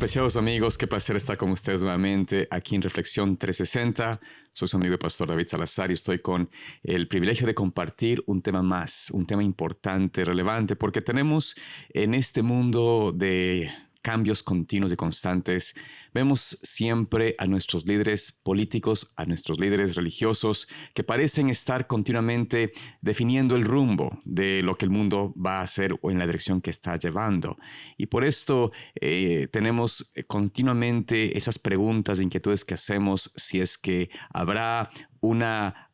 Apreciados amigos, qué placer estar con ustedes nuevamente aquí en Reflexión 360. Soy su amigo y pastor David Salazar y estoy con el privilegio de compartir un tema más, un tema importante, relevante, porque tenemos en este mundo de cambios continuos y constantes, vemos siempre a nuestros líderes políticos, a nuestros líderes religiosos, que parecen estar continuamente definiendo el rumbo de lo que el mundo va a hacer o en la dirección que está llevando. Y por esto tenemos continuamente esas preguntas, inquietudes que hacemos, si es que habrá una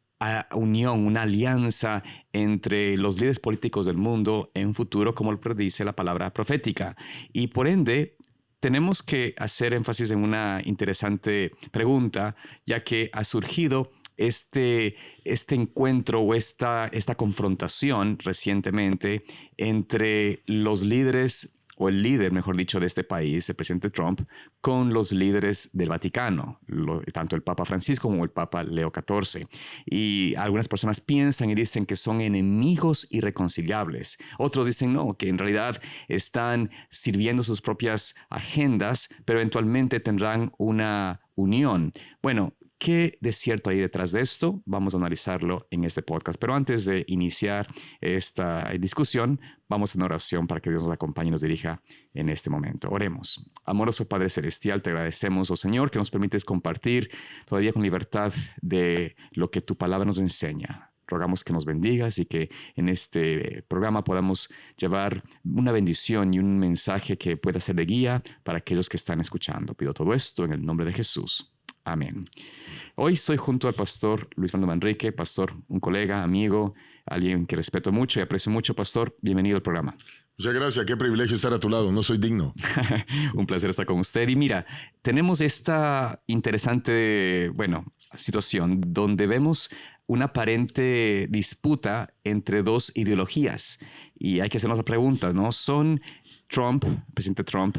unión, una alianza entre los líderes políticos del mundo en un futuro, como lo predice la palabra profética. Y por ende, tenemos que hacer énfasis en una interesante pregunta, ya que ha surgido este encuentro o esta confrontación recientemente entre los líderes o el líder, mejor dicho, de este país, el presidente Trump, con los líderes del Vaticano, tanto el Papa Francisco como el Papa Leo XIV. Y algunas personas piensan y dicen que son enemigos irreconciliables. Otros dicen no, que en realidad están sirviendo sus propias agendas, pero eventualmente tendrán una unión. Bueno, ¿qué de cierto hay detrás de esto? Vamos a analizarlo en este podcast. Pero antes de iniciar esta discusión, vamos a una oración para que Dios nos acompañe y nos dirija en este momento. Oremos. Amoroso Padre Celestial, te agradecemos, oh Señor, que nos permites compartir todavía con libertad de lo que tu palabra nos enseña. Rogamos que nos bendigas y que en este programa podamos llevar una bendición y un mensaje que pueda ser de guía para aquellos que están escuchando. Pido todo esto en el nombre de Jesús. Amén. Hoy estoy junto al pastor Luis Fernando Manrique, pastor, un colega, amigo, alguien que respeto mucho y aprecio mucho. Pastor, bienvenido al programa. Muchas gracias, qué privilegio estar a tu lado, no soy digno. Un placer estar con usted. Y mira, tenemos esta interesante, situación donde vemos una aparente disputa entre dos ideologías. Y hay que hacernos la pregunta, ¿no? ¿Son Trump, el presidente Trump,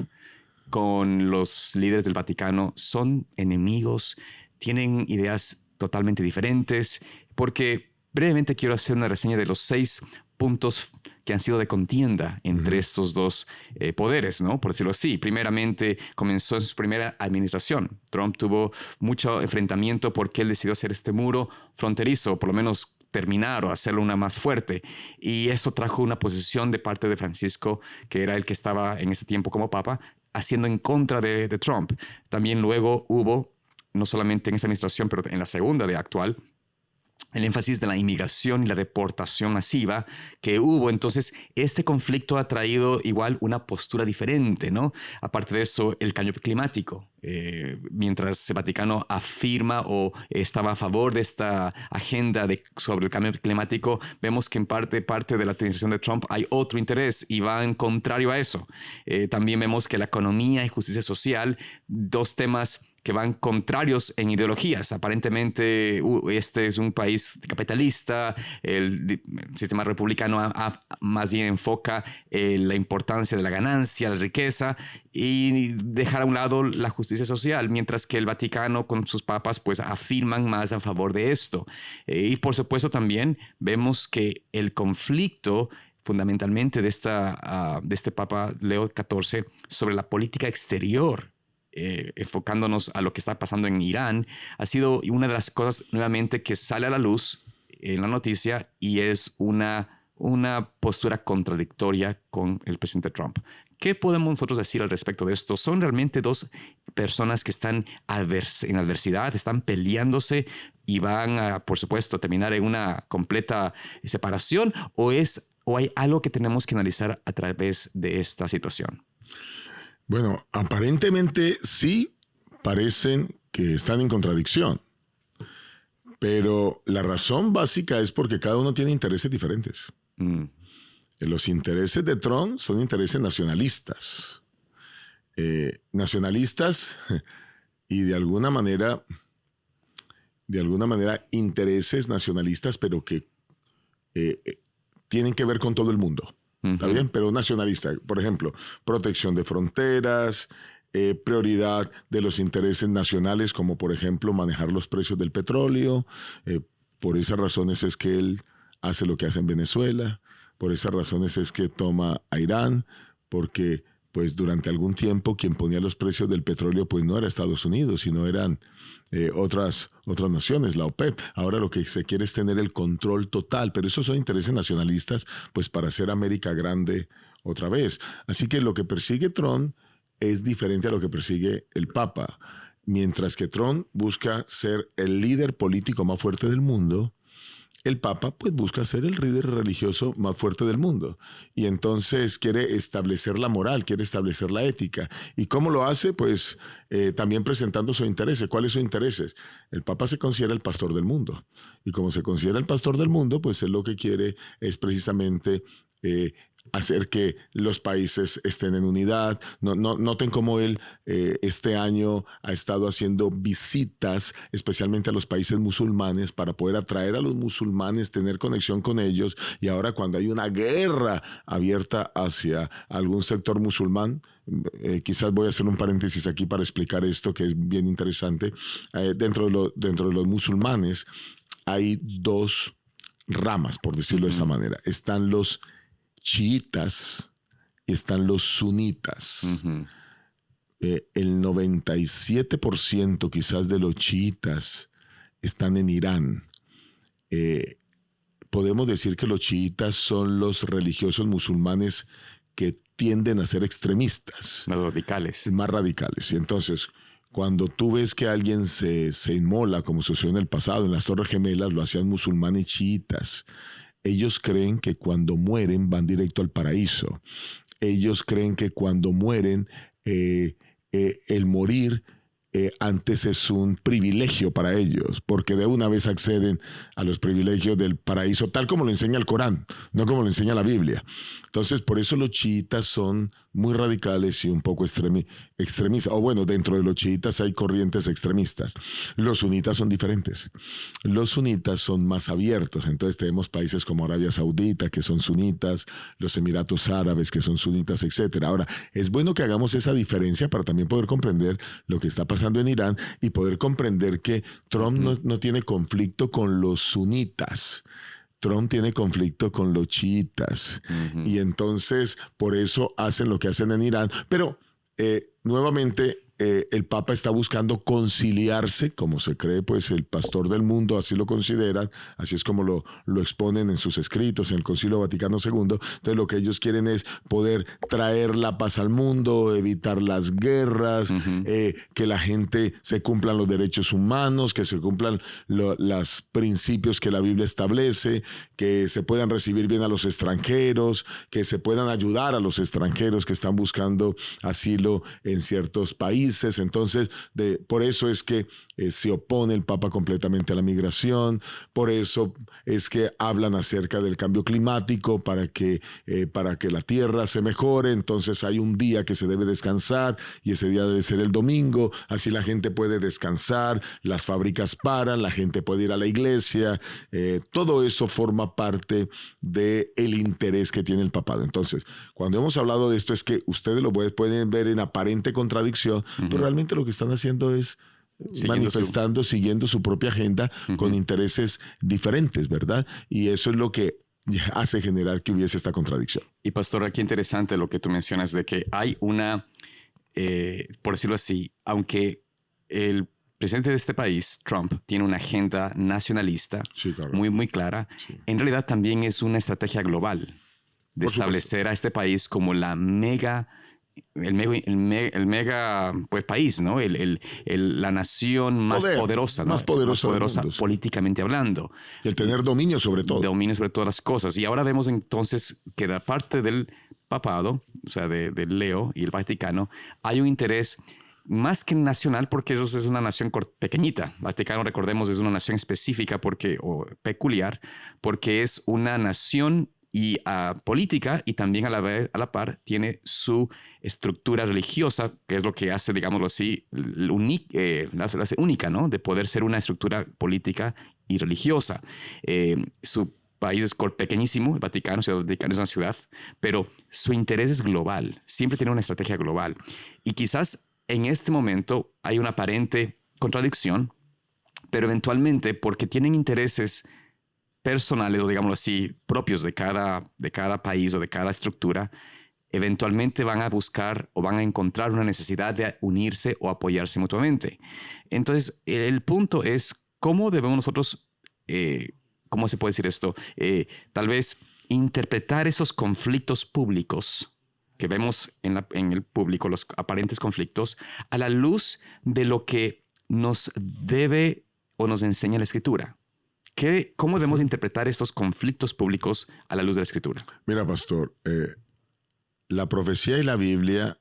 con los líderes del Vaticano, son enemigos, tienen ideas totalmente diferentes? Porque brevemente quiero hacer una reseña de los 6 puntos que han sido de contienda entre estos dos poderes, ¿no? Por decirlo así. Primeramente, comenzó en su primera administración. Trump tuvo mucho enfrentamiento porque él decidió hacer este muro fronterizo, por lo menos terminar o hacerlo una más fuerte. Y eso trajo una posición de parte de Francisco, que era el que estaba en ese tiempo como papa, haciendo en contra de Trump. También luego hubo, no solamente en esta administración, pero en la segunda de actual, el énfasis de la inmigración y la deportación masiva que hubo. Entonces, este conflicto ha traído igual una postura diferente, ¿no? Aparte de eso, el cambio climático. Mientras el Vaticano afirma o estaba a favor de esta agenda sobre el cambio climático, vemos que en parte de la administración de Trump hay otro interés y va en contrario a eso. También vemos que la economía y justicia social, dos temas que van contrarios en ideologías. Aparentemente, este es un país capitalista, el sistema republicano más bien enfoca la importancia de la ganancia, la riqueza, y dejar a un lado la justicia social, mientras que el Vaticano con sus papas pues afirman más a favor de esto. Y por supuesto también vemos que el conflicto fundamentalmente de este Papa Leo XIV sobre la política exterior, enfocándonos a lo que está pasando en Irán, ha sido una de las cosas nuevamente que sale a la luz en la noticia y es una postura contradictoria con el presidente Trump. ¿Qué podemos nosotros decir al respecto de esto? ¿Son realmente dos personas que están en adversidad, están peleándose y van a, por supuesto, terminar en una completa separación? ¿O hay algo que tenemos que analizar a través de esta situación? Bueno, aparentemente sí parecen que están en contradicción, pero la razón básica es porque cada uno tiene intereses diferentes. Los intereses de Trump son intereses nacionalistas. Nacionalistas y de alguna manera intereses nacionalistas, pero que tienen que ver con todo el mundo. ¿Está bien? Pero nacionalista, por ejemplo, protección de fronteras, prioridad de los intereses nacionales, como por ejemplo manejar los precios del petróleo. Por esas razones es que él hace lo que hace en Venezuela. Por esas razones es que toma a Irán, porque pues durante algún tiempo quien ponía los precios del petróleo pues no era Estados Unidos, sino eran otras naciones, la OPEP. Ahora lo que se quiere es tener el control total, pero esos son intereses nacionalistas pues para hacer América grande otra vez. Así que lo que persigue Trump es diferente a lo que persigue el Papa. Mientras que Trump busca ser el líder político más fuerte del mundo, el Papa pues busca ser el líder religioso más fuerte del mundo y entonces quiere establecer la moral, quiere establecer la ética. ¿Y cómo lo hace? Pues también presentando sus intereses. ¿Cuáles son sus intereses? El Papa se considera el pastor del mundo y como se considera el pastor del mundo, pues él lo que quiere es precisamente hacer que los países estén en unidad. Noten cómo él este año ha estado haciendo visitas, especialmente a los países musulmanes, para poder atraer a los musulmanes, tener conexión con ellos. Y ahora cuando hay una guerra abierta hacia algún sector musulmán, quizás voy a hacer un paréntesis aquí para explicar esto que es bien interesante. Dentro de los musulmanes hay dos ramas, por decirlo de esa manera. Están los chiitas y están los sunitas. El 97% quizás de los chiitas están en Irán. Podemos decir que los chiitas son los religiosos musulmanes que tienden a ser extremistas. Más radicales. Más radicales. Y entonces, cuando tú ves que alguien se inmola, como sucedió en el pasado, en las Torres Gemelas, lo hacían musulmanes chiitas. Ellos creen que cuando mueren van directo al paraíso. Ellos creen que cuando mueren, el morir antes es un privilegio para ellos, porque de una vez acceden a los privilegios del paraíso, tal como lo enseña el Corán, no como lo enseña la Biblia. Entonces, por eso los chiitas son muy radicales y un poco extremistas. O bueno, dentro de los chiitas hay corrientes extremistas. Los sunitas son diferentes. Los sunitas son más abiertos. Entonces tenemos países como Arabia Saudita, que son sunitas, los Emiratos Árabes, que son sunitas, etc. Ahora, es bueno que hagamos esa diferencia para también poder comprender lo que está pasando en Irán y poder comprender que Trump no tiene conflicto con los sunitas. Trump tiene conflicto con los chiitas. Y entonces por eso hacen lo que hacen en Irán. Pero nuevamente el Papa está buscando conciliarse, como se cree, pues el pastor del mundo, así lo consideran, así es como lo exponen en sus escritos, en el Concilio Vaticano II. Entonces lo que ellos quieren es poder traer la paz al mundo, evitar las guerras, que la gente se cumplan los derechos humanos, que se cumplan los principios que la Biblia establece, que se puedan recibir bien a los extranjeros, que se puedan ayudar a los extranjeros que están buscando asilo en ciertos países. Entonces, por eso es que se opone el Papa completamente a la migración, por eso es que hablan acerca del cambio climático para que la tierra se mejore. Entonces hay un día que se debe descansar y ese día debe ser el domingo, así la gente puede descansar, las fábricas paran, la gente puede ir a la iglesia, todo eso forma parte del interés que tiene el papado. Entonces, cuando hemos hablado de esto es que ustedes lo pueden ver en aparente contradicción, pero realmente lo que están haciendo es siguiendo su propia agenda con intereses diferentes, ¿verdad? Y eso es lo que hace generar que hubiese esta contradicción. Y pastor, aquí interesante lo que tú mencionas de que hay una, por decirlo así, aunque el presidente de este país, Trump, tiene una agenda nacionalista muy, muy clara, en realidad también es una estrategia global de establecer a este país como la mega pues, país, ¿no? La nación más poderosa, ¿no? Más poderosa políticamente hablando. Y el tener dominio sobre todo. Dominio sobre todas las cosas. Y ahora vemos entonces que de parte del papado, o sea, de Leo y el Vaticano, hay un interés más que nacional, porque eso es una nación pequeñita. Vaticano, recordemos, es una nación específica o peculiar, porque es una nación y política, y también a la par tiene su estructura religiosa, que es lo que hace, digámoslo así, la hace única, ¿no? De poder ser una estructura política y religiosa. Su país es pequeñísimo, el Vaticano es una ciudad, pero su interés es global, siempre tiene una estrategia global. Y quizás en este momento hay una aparente contradicción, pero eventualmente, porque tienen intereses personales o digámoslo así, propios de cada país o de cada estructura, eventualmente van a buscar o van a encontrar una necesidad de unirse o apoyarse mutuamente. Entonces, el punto es cómo debemos nosotros, ¿cómo se puede decir esto? Tal vez interpretar esos conflictos públicos que vemos en el público, los aparentes conflictos, a la luz de lo que nos debe o nos enseña la Escritura. ¿Cómo debemos interpretar estos conflictos públicos a la luz de la Escritura? Mira, pastor, la profecía y la Biblia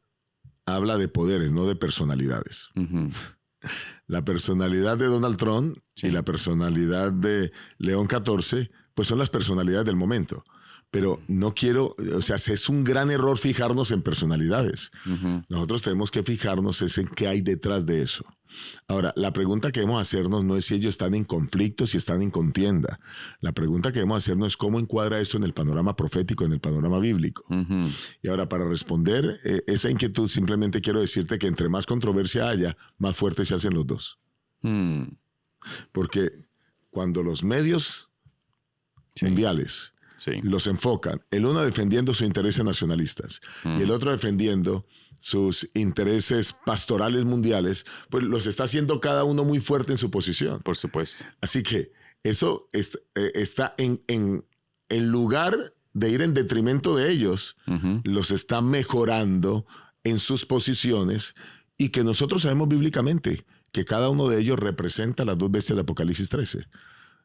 habla de poderes, no de personalidades. Uh-huh. La personalidad de Donald Trump y la personalidad de León XIV, pues son las personalidades del momento. Pero no quiero, o sea, es un gran error fijarnos en personalidades. Uh-huh. Nosotros tenemos que fijarnos en qué hay detrás de eso. Ahora, la pregunta que debemos hacernos no es si ellos están en conflicto, si están en contienda. La pregunta que debemos hacernos es cómo encuadra esto en el panorama profético, en el panorama bíblico. Uh-huh. Y ahora, para responder esa inquietud, simplemente quiero decirte que entre más controversia haya, más fuertes se hacen los dos. Porque cuando los medios mundiales los enfocan, el uno defendiendo sus intereses nacionalistas y el otro defendiendo sus intereses pastorales mundiales, pues los está haciendo cada uno muy fuerte en su posición. Por supuesto. Así que eso está en lugar de ir en detrimento de ellos, los está mejorando en sus posiciones, y que nosotros sabemos bíblicamente que cada uno de ellos representa las dos bestias de Apocalipsis 13.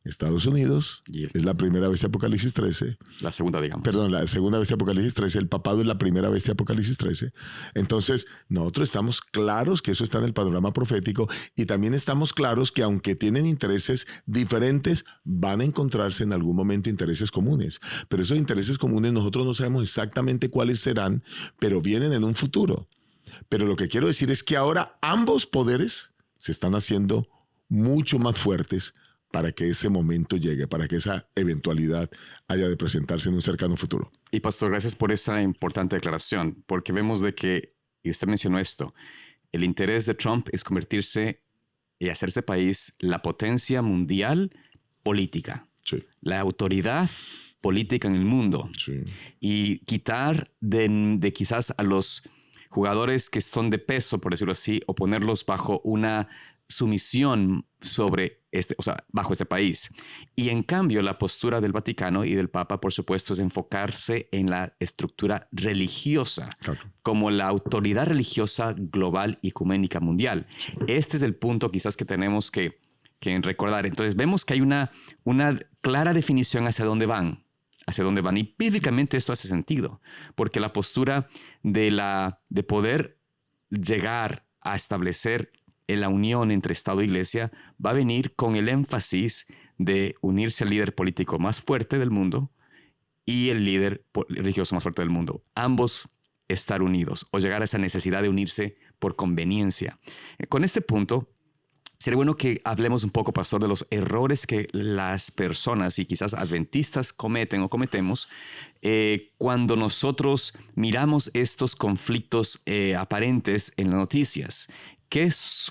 Estados Unidos es la primera bestia de Apocalipsis 13. La segunda, digamos. Perdón, la segunda bestia de Apocalipsis 13. El papado es la primera bestia de Apocalipsis 13. Entonces, nosotros estamos claros que eso está en el panorama profético, y también estamos claros que aunque tienen intereses diferentes, van a encontrarse en algún momento intereses comunes. Pero esos intereses comunes nosotros no sabemos exactamente cuáles serán, pero vienen en un futuro. Pero lo que quiero decir es que ahora ambos poderes se están haciendo mucho más fuertes para que ese momento llegue, para que esa eventualidad haya de presentarse en un cercano futuro. Y pastor, gracias por esa importante declaración, porque vemos de que, y usted mencionó esto, el interés de Trump es convertirse y hacerse país la potencia mundial política, la autoridad política en el mundo, y quitar de quizás a los jugadores que son de peso, por decirlo así, o ponerlos bajo una sumisión bajo este país. Y en cambio, la postura del Vaticano y del Papa, por supuesto, es enfocarse en la estructura religiosa, como la autoridad religiosa global y ecuménica mundial. Este es el punto quizás que tenemos que recordar. Entonces, vemos que hay una clara definición hacia dónde van. Y bíblicamente esto hace sentido, porque la postura de poder llegar a establecer la unión entre Estado e Iglesia va a venir con el énfasis de unirse al líder político más fuerte del mundo y el líder religioso más fuerte del mundo. Ambos estar unidos, o llegar a esa necesidad de unirse por conveniencia. Con este punto, sería bueno que hablemos un poco, pastor, de los errores que las personas, y quizás adventistas, cometen o cometemos cuando nosotros miramos estos conflictos aparentes en las noticias.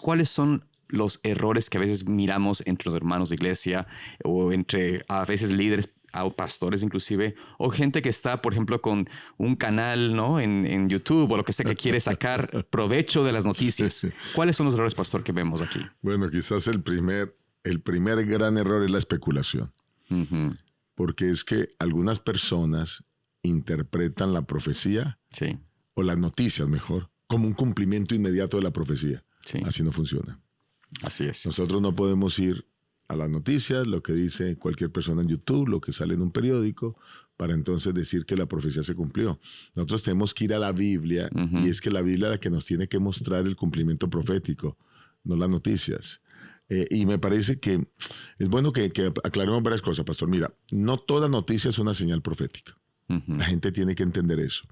¿Cuáles son los errores que a veces miramos entre los hermanos de iglesia, o entre a veces líderes o pastores inclusive, o gente que está, por ejemplo, con un canal, ¿no?, en YouTube o lo que sea, que quiere sacar provecho de las noticias? ¿Cuáles son los errores, pastor, que vemos aquí? Bueno, quizás el primer gran error es la especulación. Porque es que algunas personas interpretan la profecía, o las noticias mejor, como un cumplimiento inmediato de la profecía. Así no funciona. Así es. Nosotros no podemos ir a las noticias, lo que dice cualquier persona en YouTube, lo que sale en un periódico, para entonces decir que la profecía se cumplió. Nosotros tenemos que ir a la Biblia, y es que la Biblia es la que nos tiene que mostrar el cumplimiento profético, no las noticias. Y me parece que es bueno que aclaremos varias cosas, pastor. Mira, no toda noticia es una señal profética. La gente tiene que entender eso.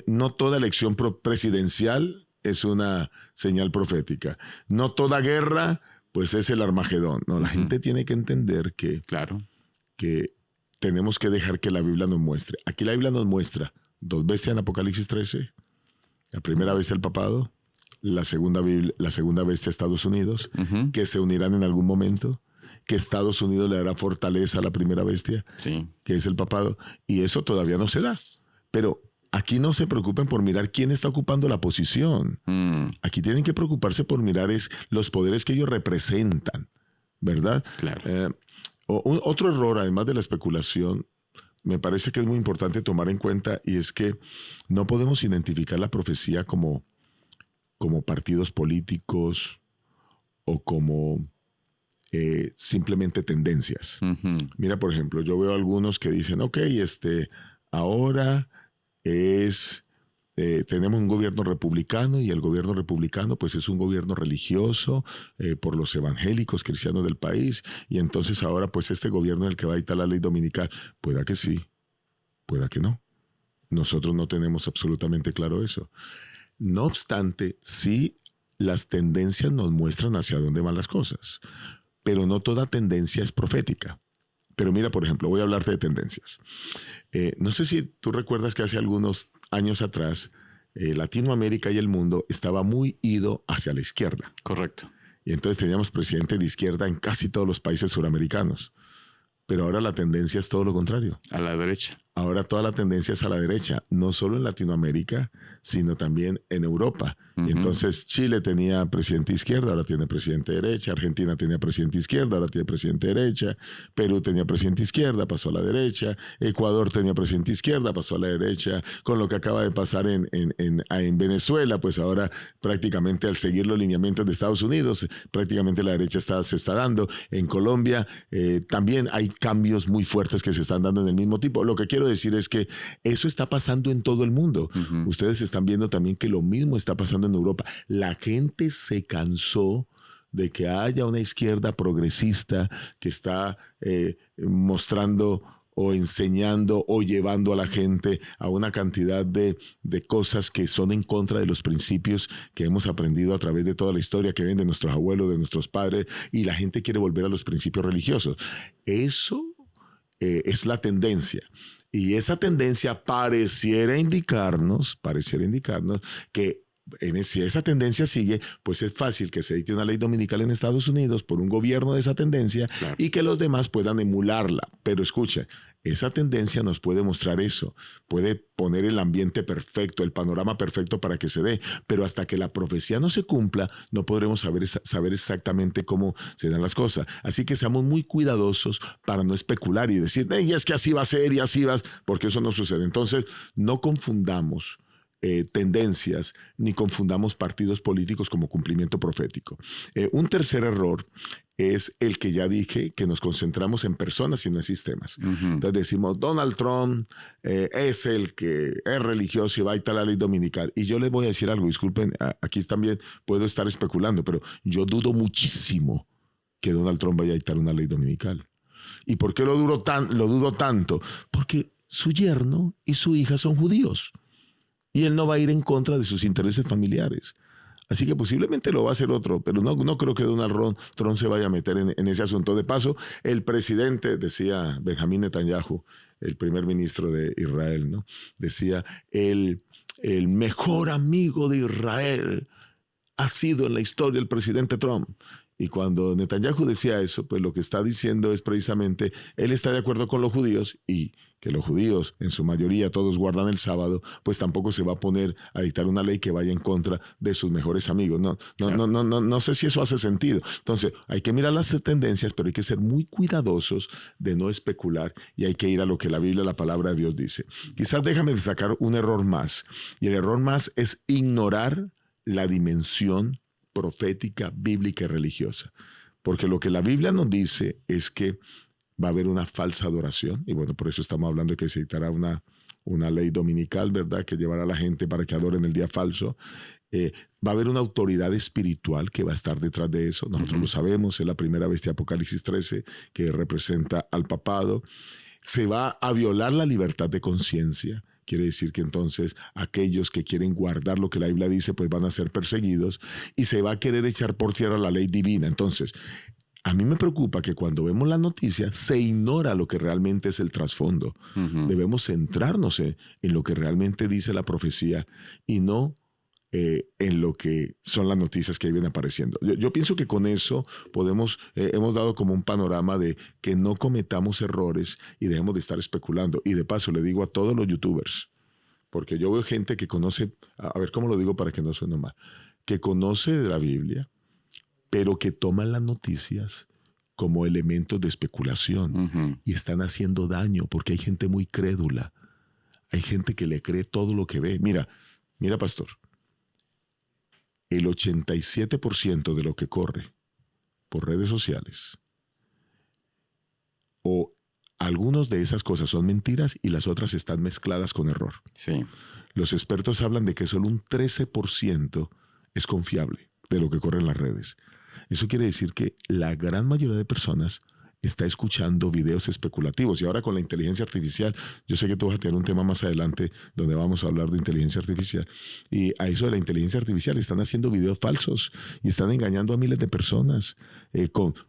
No toda elección presidencial es una señal profética. No toda guerra, pues, es el Armagedón. No, la gente tiene que entender que tenemos que dejar que la Biblia nos muestre. Aquí la Biblia nos muestra dos bestias en Apocalipsis 13. La primera bestia el papado, la segunda bestia Estados Unidos, que se unirán en algún momento, que Estados Unidos le dará fortaleza a la primera bestia, que es el papado. Y eso todavía no se da. Pero aquí no se preocupen por mirar quién está ocupando la posición. Aquí tienen que preocuparse por mirar los poderes que ellos representan, ¿verdad? Claro. Otro error, además de la especulación, me parece que es muy importante tomar en cuenta, y es que no podemos identificar la profecía como partidos políticos o como simplemente tendencias. Mira, por ejemplo, yo veo algunos que dicen, ok, ahora tenemos un gobierno republicano, y el gobierno republicano pues es un gobierno religioso por los evangélicos cristianos del país, y entonces ahora pues este gobierno es el que va a dictar la ley dominical. Pueda que sí, pueda que no. Nosotros no tenemos absolutamente claro eso. No obstante, sí, las tendencias nos muestran hacia dónde van las cosas, pero no toda tendencia es profética. Pero mira, por ejemplo, voy a hablarte de tendencias. No sé si tú recuerdas que hace algunos años atrás, Latinoamérica y el mundo estaba muy ido hacia la izquierda. Correcto. Y entonces teníamos presidente de izquierda en casi todos los países suramericanos. Pero ahora la tendencia es todo lo contrario. A la derecha. Ahora toda la tendencia es a la derecha, no solo en Latinoamérica, sino también en Europa. Y entonces Chile tenía presidente izquierda, ahora tiene presidente derecha. Argentina tenía presidente izquierda, ahora tiene presidente derecha. Perú tenía presidente izquierda, pasó a la derecha. Ecuador tenía presidente izquierda, pasó a la derecha. Con lo que acaba de pasar en Venezuela, pues ahora prácticamente al seguir los lineamientos de Estados Unidos, prácticamente la derecha se está dando. En Colombia también hay cambios muy fuertes que se están dando en el mismo tipo. Lo que quiero decir es que eso está pasando en todo el mundo. Ustedes están viendo también que lo mismo está pasando en Europa. La gente se cansó de que haya una izquierda progresista que está mostrando o enseñando o llevando a la gente a una cantidad de cosas que son en contra de los principios que hemos aprendido a través de toda la historia que ven de nuestros abuelos, de nuestros padres, y la gente quiere volver a los principios religiosos. Eso es la tendencia. Y esa tendencia pareciera indicarnos que si esa tendencia sigue, pues es fácil que se dicte una ley dominical en Estados Unidos por un gobierno de esa tendencia, claro, y que los demás puedan emularla. Pero escucha, esa tendencia nos puede mostrar eso, puede poner el ambiente perfecto, el panorama perfecto para que se dé, pero hasta que la profecía no se cumpla, no podremos saber exactamente cómo se dan las cosas. Así que seamos muy cuidadosos para no especular y decir, y es que así va a ser y así va, porque eso no sucede. Entonces, no confundamos tendencias, ni confundamos partidos políticos como cumplimiento profético. Un tercer error es el que ya dije, que nos concentramos en personas y no en sistemas. Entonces decimos, Donald Trump es el que es religioso y va a dictar la ley dominical. Y yo les voy a decir algo, disculpen, aquí también puedo estar especulando, pero yo dudo muchísimo que Donald Trump vaya a dictar una ley dominical. ¿Y por qué lo dudo tanto? Porque su yerno y su hija son judíos. Y él no va a ir en contra de sus intereses familiares. Así que posiblemente lo va a hacer otro, pero no creo que Donald Trump se vaya a meter en ese asunto. De paso, el presidente, decía Benjamín Netanyahu, el primer ministro de Israel, ¿no? Decía, el mejor amigo de Israel ha sido en la historia el presidente Trump. Y cuando Netanyahu decía eso, pues lo que está diciendo es precisamente, él está de acuerdo con los judíos, y que los judíos, en su mayoría, todos guardan el sábado, pues tampoco se va a poner a dictar una ley que vaya en contra de sus mejores amigos. No sé si eso hace sentido. Entonces, hay que mirar las tendencias, pero hay que ser muy cuidadosos de no especular, y hay que ir a lo que la Biblia, la palabra de Dios dice. Quizás déjame destacar un error más, y el error más es ignorar la dimensión profética, bíblica y religiosa. Porque lo que la Biblia nos dice es que va a haber una falsa adoración, y bueno, por eso estamos hablando de que se dictará una ley dominical, ¿verdad?, que llevará a la gente para que adoren el día falso. Va a haber una autoridad espiritual que va a estar detrás de eso. Nosotros lo sabemos, es la primera bestia, Apocalipsis 13, que representa al papado. Se va a violar la libertad de conciencia. Quiere decir que entonces aquellos que quieren guardar lo que la Biblia dice, pues van a ser perseguidos, y se va a querer echar por tierra la ley divina. Entonces, a mí me preocupa que cuando vemos la noticia se ignora lo que realmente es el trasfondo. Debemos centrarnos en lo que realmente dice la profecía, y no en lo que son las noticias que vienen apareciendo. Yo pienso que con eso hemos dado como un panorama de que no cometamos errores y dejemos de estar especulando. Y de paso le digo a todos los youtubers, porque yo veo gente que conoce, a ver cómo lo digo para que no suene mal, que conoce de la Biblia, pero que toman las noticias como elementos de especulación y están haciendo daño porque hay gente muy crédula. Hay gente que le cree todo lo que ve. Mira, pastor, el 87% de lo que corre por redes sociales o algunas de esas cosas son mentiras y las otras están mezcladas con error. Sí. Los expertos hablan de que solo un 13% es confiable de lo que corre en las redes. Eso quiere decir que la gran mayoría de personas está escuchando videos especulativos. Y ahora con la inteligencia artificial, yo sé que tú vas a tener un tema más adelante donde vamos a hablar de inteligencia artificial. Y a eso de la inteligencia artificial están haciendo videos falsos y están engañando a miles de personas,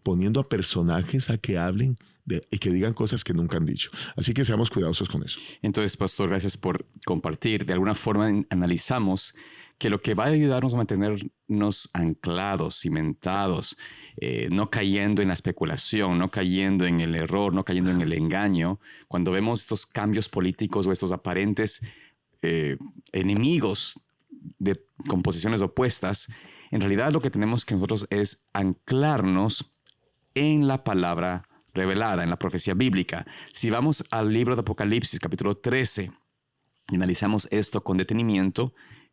poniendo a personajes a que hablen y que digan cosas que nunca han dicho. Así que seamos cuidadosos con eso. Entonces, pastor, gracias por compartir. De alguna forma analizamos que lo que va a ayudarnos a mantenernos anclados, cimentados, no cayendo en la especulación, no cayendo en el error, no cayendo en el engaño, cuando vemos estos cambios políticos o estos aparentes enemigos con posiciones opuestas, en realidad lo que tenemos que nosotros es anclarnos en la palabra revelada, en la profecía bíblica. Si vamos al libro de Apocalipsis, capítulo 13, y analizamos esto con detenimiento,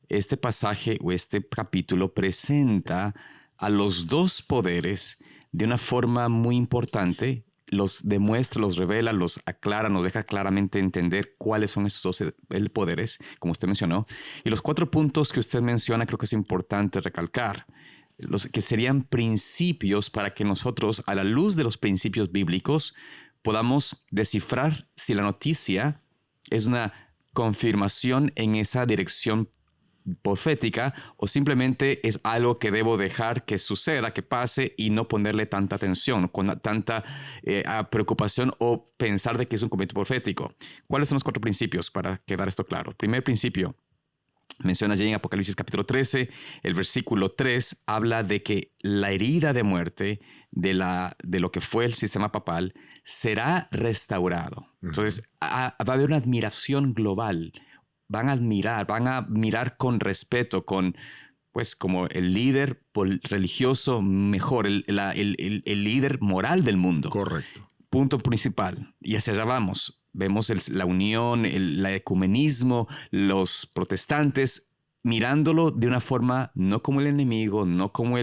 este pasaje o este capítulo presenta a los dos poderes de una forma muy importante, los demuestra, los revela, los aclara, nos deja claramente entender cuáles son estos dos poderes, como usted mencionó. Y los 4 puntos que usted menciona creo que es importante recalcar, los que serían principios para que nosotros, a la luz de los principios bíblicos, podamos descifrar si la noticia es una confirmación en esa dirección profética o simplemente es algo que debo dejar que suceda, que pase y no ponerle tanta atención, con tanta preocupación o pensar de que es un cumplimiento profético. ¿Cuáles son los 4 principios para quedar esto claro? El primer principio, menciona allí en Apocalipsis capítulo 13, el versículo 3 habla de que la herida de muerte de lo que fue el sistema papal será restaurado. Entonces va a haber una admiración global. Van a mirar con respeto, pues como el líder religioso mejor, el líder moral del mundo. Correcto. Punto principal. Y hacia allá vamos. Vemos la unión, el ecumenismo, los protestantes, mirándolo de una forma no como el enemigo, no como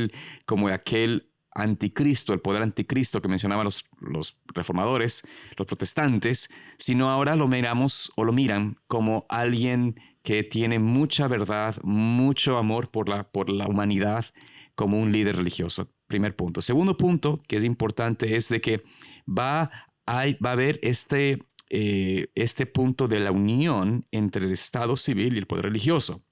aquel anticristo, el poder anticristo que mencionaban los reformadores, los protestantes, sino ahora lo miramos o lo miran como alguien que tiene mucha verdad, mucho amor por la humanidad, como un líder religioso. Primer punto. Segundo punto, que es importante, es de que va a haber este punto de la unión entre el Estado civil y el poder religioso.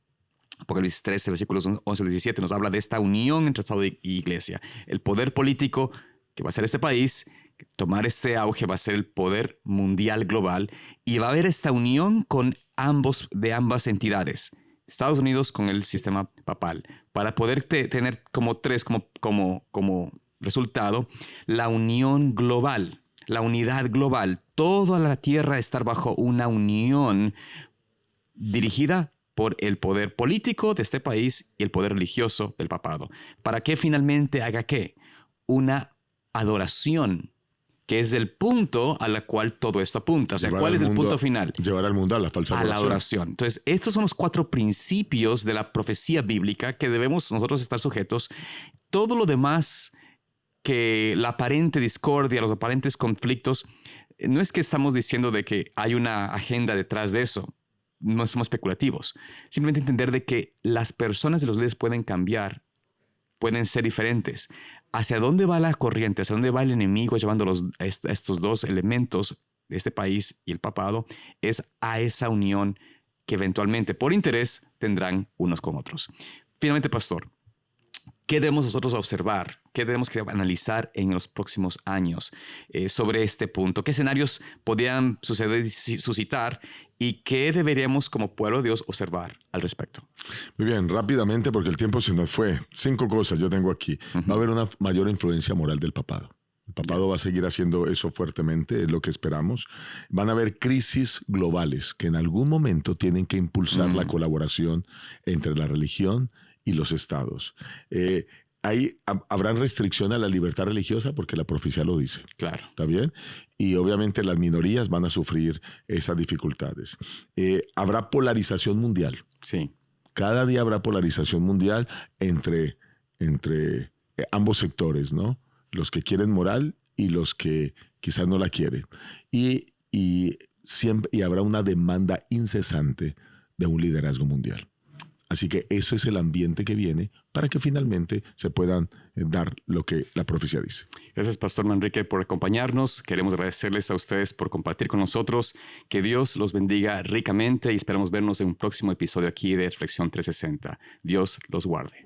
Apocalipsis 13, versículos 11 al 17 nos habla de esta unión entre Estado y Iglesia. El poder político que va a ser este país, tomar este auge va a ser el poder mundial global y va a haber esta unión de ambas entidades. Estados Unidos con el sistema papal, para poder tener como resultado la unión global, la unidad global. Toda la tierra estar bajo una unión dirigida por el poder político de este país y el poder religioso del papado. ¿Para que finalmente haga qué? Una adoración, que es el punto a la cual todo esto apunta. O sea, ¿cuál es el punto final? Llevar al mundo a la falsa adoración. A la adoración. Entonces, estos son los 4 principios de la profecía bíblica que debemos nosotros estar sujetos. Todo lo demás, que la aparente discordia, los aparentes conflictos, no es que estamos diciendo de que hay una agenda detrás de eso. No somos especulativos. Simplemente entender de que las personas de los líderes pueden cambiar, pueden ser diferentes. ¿Hacia dónde va la corriente? ¿Hacia dónde va el enemigo llevando estos 2 elementos de este país y el papado? Es a esa unión que eventualmente, por interés, tendrán unos con otros. Finalmente, pastor, ¿qué debemos nosotros observar? ¿Qué debemos que analizar en los próximos años sobre este punto? ¿Qué escenarios podrían suscitar y qué deberíamos como pueblo de Dios observar al respecto? Muy bien, rápidamente porque el tiempo se nos fue. 5 cosas yo tengo aquí. Va a haber una mayor influencia moral del papado. El papado va a seguir haciendo eso fuertemente, es lo que esperamos. Van a haber crisis globales que en algún momento tienen que impulsar la colaboración entre la religión y los estados. Habrán restricción a la libertad religiosa porque la profecía lo dice. Claro. ¿Está bien? Y obviamente las minorías van a sufrir esas dificultades. Habrá polarización mundial. Sí. Cada día habrá polarización mundial entre ambos sectores, ¿no? Los que quieren moral y los que quizás no la quieren. Y habrá una demanda incesante de un liderazgo mundial. Así que eso es el ambiente que viene para que finalmente se puedan dar lo que la profecía dice. Gracias, Pastor Manrique, por acompañarnos. Queremos agradecerles a ustedes por compartir con nosotros. Que Dios los bendiga ricamente y esperamos vernos en un próximo episodio aquí de Reflexión 360. Dios los guarde.